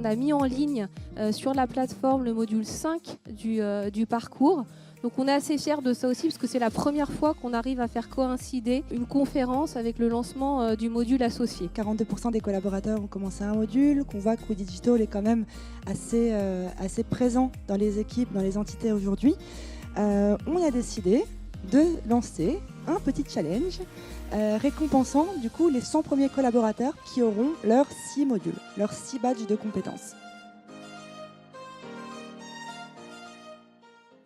a mis en ligne sur la plateforme le module 5 du parcours. Donc on est assez fiers de ça aussi parce que c'est la première fois qu'on arrive à faire coïncider une conférence avec le lancement du module associé. 42% des collaborateurs ont commencé un module, qu'on voit que Digital est quand même assez présent dans les équipes, dans les entités aujourd'hui. On a décidé de lancer un petit challenge récompensant du coup les 100 premiers collaborateurs qui auront leurs 6 modules, leurs 6 badges de compétences.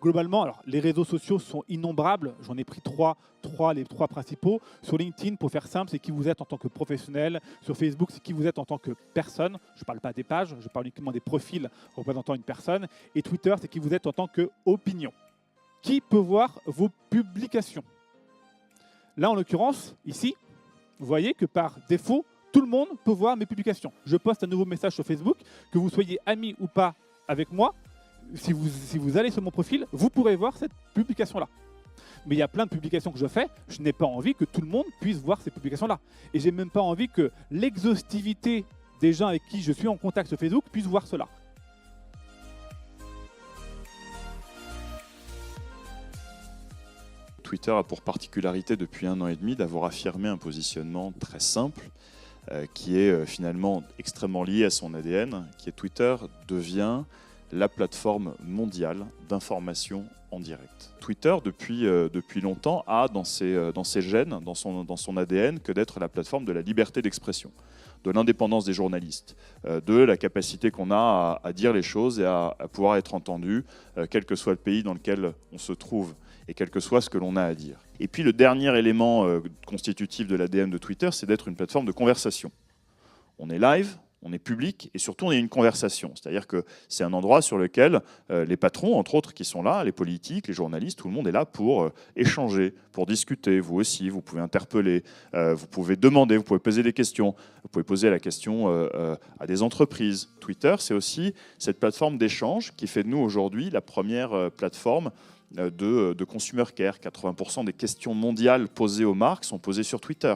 Globalement, alors, les réseaux sociaux sont innombrables. J'en ai pris les trois principaux. Sur LinkedIn, pour faire simple, c'est qui vous êtes en tant que professionnel. Sur Facebook, c'est qui vous êtes en tant que personne. Je ne parle pas des pages, je parle uniquement des profils représentant une personne. Et Twitter, c'est qui vous êtes en tant qu'opinion. Qui peut voir vos publications? Là, en l'occurrence, ici, vous voyez que par défaut, tout le monde peut voir mes publications. Je poste un nouveau message sur Facebook, que vous soyez amis ou pas avec moi. Si vous allez sur mon profil, vous pourrez voir cette publication-là. Mais il y a plein de publications que je fais, je n'ai pas envie que tout le monde puisse voir ces publications-là. Et je n'ai même pas envie que l'exhaustivité des gens avec qui je suis en contact sur Facebook puisse voir cela. Twitter a pour particularité depuis 1 an et demi d'avoir affirmé un positionnement très simple qui est finalement extrêmement lié à son ADN, qui est Twitter devient la plateforme mondiale d'information en direct. Twitter, depuis longtemps, a dans ses gènes, dans son ADN, que d'être la plateforme de la liberté d'expression, de l'indépendance des journalistes, de la capacité qu'on a à dire les choses et à pouvoir être entendu, quel que soit le pays dans lequel on se trouve et quel que soit ce que l'on a à dire. Et puis le dernier élément constitutif de l'ADN de Twitter, c'est d'être une plateforme de conversation. On est live, on est public et surtout on est une conversation. C'est-à-dire que c'est un endroit sur lequel les patrons, entre autres, qui sont là, les politiques, les journalistes, tout le monde est là pour échanger, pour discuter. Vous aussi, vous pouvez interpeller, vous pouvez demander, vous pouvez poser des questions. Vous pouvez poser la question à des entreprises. Twitter, c'est aussi cette plateforme d'échange qui fait de nous aujourd'hui la première plateforme de Consumer Care. 80% des questions mondiales posées aux marques sont posées sur Twitter.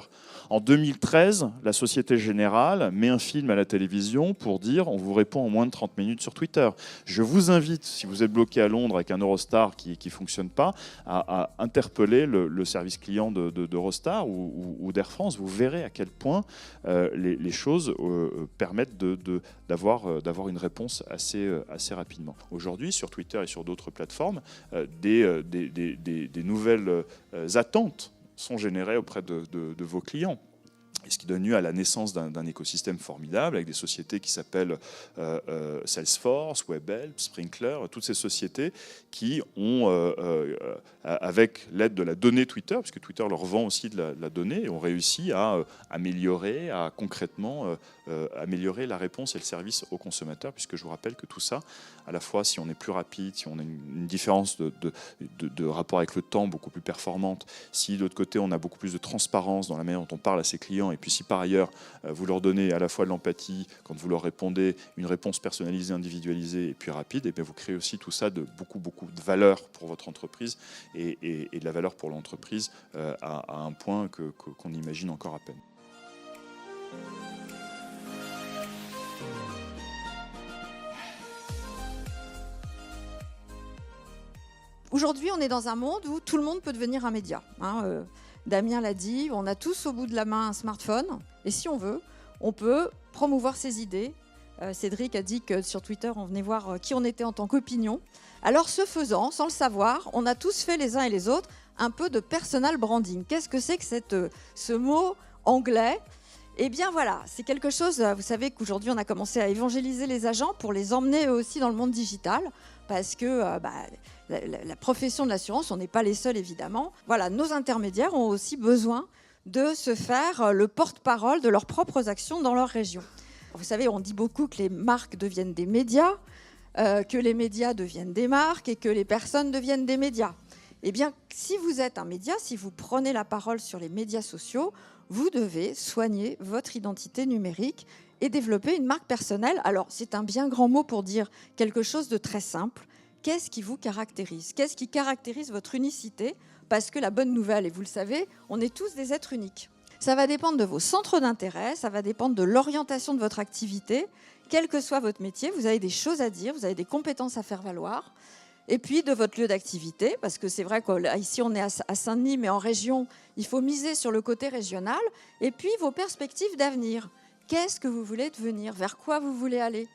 En 2013, la Société Générale met un film à la télévision pour dire on vous répond en moins de 30 minutes sur Twitter. Je vous invite, si vous êtes bloqué à Londres avec un Eurostar qui ne fonctionne pas, à interpeller le service client d'Eurostar ou d'Air France. Vous verrez à quel point les choses permettent d'avoir une réponse assez rapidement. Aujourd'hui, sur Twitter et sur d'autres plateformes, des nouvelles attentes sont générées auprès de vos clients. Et ce qui donne lieu à la naissance d'un écosystème formidable avec des sociétés qui s'appellent Salesforce, WebHelp, Sprinklr, toutes ces sociétés qui ont, avec l'aide de la donnée Twitter, puisque Twitter leur vend aussi de la donnée, ont réussi à améliorer, à concrètement améliorer la réponse et le service aux consommateurs, puisque je vous rappelle que tout ça, à la fois si on est plus rapide, si on a une différence de rapport avec le temps beaucoup plus performante, si de l'autre côté on a beaucoup plus de transparence dans la manière dont on parle à ses clients, et puis si par ailleurs vous leur donnez à la fois de l'empathie, quand vous leur répondez, une réponse personnalisée, individualisée et puis rapide, et bien vous créez aussi tout ça de beaucoup de valeur pour votre entreprise et de la valeur pour l'entreprise à un point qu'on imagine encore à peine. Aujourd'hui, on est dans un monde où tout le monde peut devenir un média. Damien l'a dit, on a tous au bout de la main un smartphone. Et si on veut, on peut promouvoir ses idées. Cédric a dit que sur Twitter, on venait voir qui on était en tant qu'opinion. Alors, ce faisant, sans le savoir, on a tous fait les uns et les autres un peu de personal branding. Qu'est-ce que c'est que ce mot anglais ? Eh bien voilà, c'est quelque chose, vous savez qu'aujourd'hui on a commencé à évangéliser les agents pour les emmener eux aussi dans le monde digital, parce que la profession de l'assurance, on n'est pas les seuls évidemment. Voilà, nos intermédiaires ont aussi besoin de se faire le porte-parole de leurs propres actions dans leur région. Vous savez, on dit beaucoup que les marques deviennent des médias, que les médias deviennent des marques et que les personnes deviennent des médias. Eh bien, si vous êtes un média, si vous prenez la parole sur les médias sociaux, vous devez soigner votre identité numérique et développer une marque personnelle. Alors, c'est un bien grand mot pour dire quelque chose de très simple. Qu'est-ce qui vous caractérise ? Qu'est-ce qui caractérise votre unicité ? Parce que la bonne nouvelle, et vous le savez, on est tous des êtres uniques. Ça va dépendre de vos centres d'intérêt, ça va dépendre de l'orientation de votre activité quel que soit votre métier, vous avez des choses à dire, vous avez des compétences à faire valoir. Et puis de votre lieu d'activité, parce que c'est vrai qu'ici on est à Saint-Denis, mais en région, il faut miser sur le côté régional. Et puis vos perspectives d'avenir. Qu'est-ce que vous voulez devenir? Vers quoi vous voulez aller?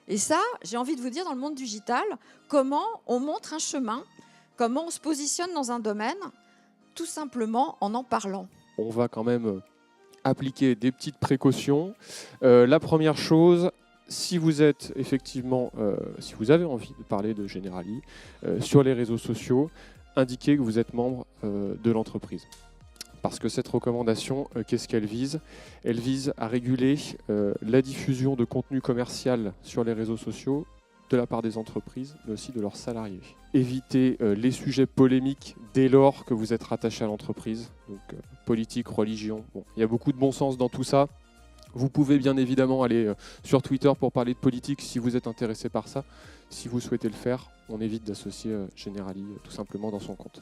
Et ça, j'ai envie de vous dire, dans le monde digital, comment on montre un chemin, comment on se positionne dans un domaine, tout simplement en parlant. On va quand même appliquer des petites précautions. La première chose, si vous êtes effectivement, si vous avez envie de parler de Generali sur les réseaux sociaux, indiquez que vous êtes membre de l'entreprise. Parce que cette recommandation, qu'est-ce qu'elle vise? Elle vise à réguler la diffusion de contenu commercial sur les réseaux sociaux de la part des entreprises, mais aussi de leurs salariés. Évitez les sujets polémiques dès lors que vous êtes rattaché à l'entreprise, donc politique, religion. Bon, il y a beaucoup de bon sens dans tout ça. Vous pouvez bien évidemment aller sur Twitter pour parler de politique si vous êtes intéressé par ça. Si vous souhaitez le faire, on évite d'associer Generali tout simplement dans son compte.